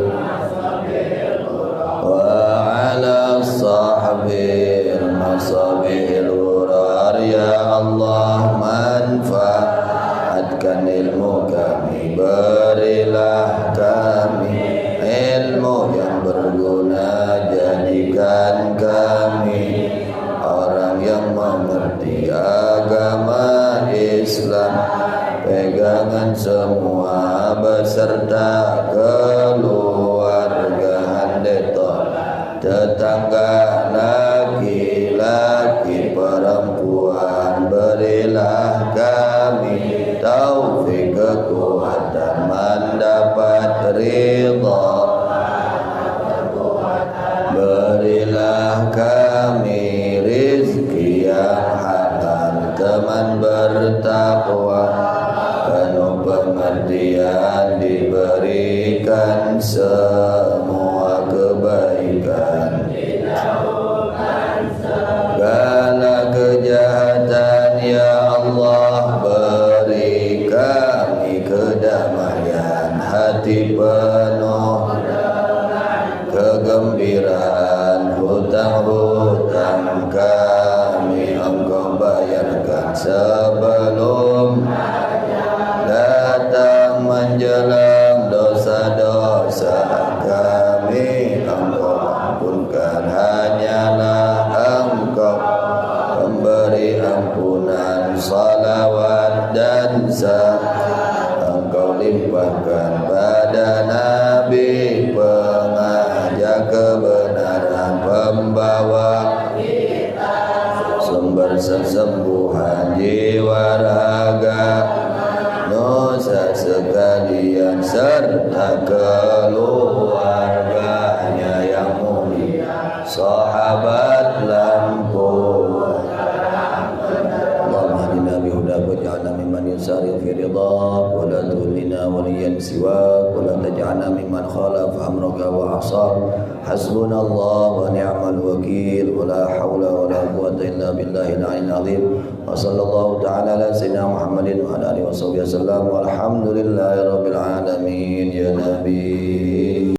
wa ala sahbil masabil ghurar ya Allah manfaatkan ilmu kami, berilah kami ilmu yang berguna, jadikan kami orang yang mengerti agama Islam, pegangan semua beserta keluarga handeta, tetangga laki-laki perempuan, berilah kami taufik kekuatan mendapat ridha, berilah kami rizki yang halal, teman bertakwa, penuh pengertian, diberikan semua kebaikan, segala kejahatan ya Allah, beri kami kedamaian hati penuh kegembiraan, hutang-hutang kami Engkau bayarkan sebelum datang menjelang, dosa-dosa kami Engkau ampunkan, hanyalah Engkau pemberi ampunan, salawat dan Engkau limpahkan pada Nabi, pengajak kebenaran, pembawa sumber kesembuhan jiwa raga, dosa sekalian serta keluarganya yang mulia, sahabat lampu. Allahumma hadina bihudaika waj'alna mimman yusari fi ridhak wa la tuhlina waliyan siwak wa la taj'alna mimman khalafa amraka wa 'asar. Hasbunallahu wa ni'mal wakil wa la haula wa la quwwata illa billahil 'aliyyil 'azim. Wa sallallahu ta'ala ala sayyidina Muhammadin wa ala alihi wasallam walhamdulillahi rabbil alamin ya nabi.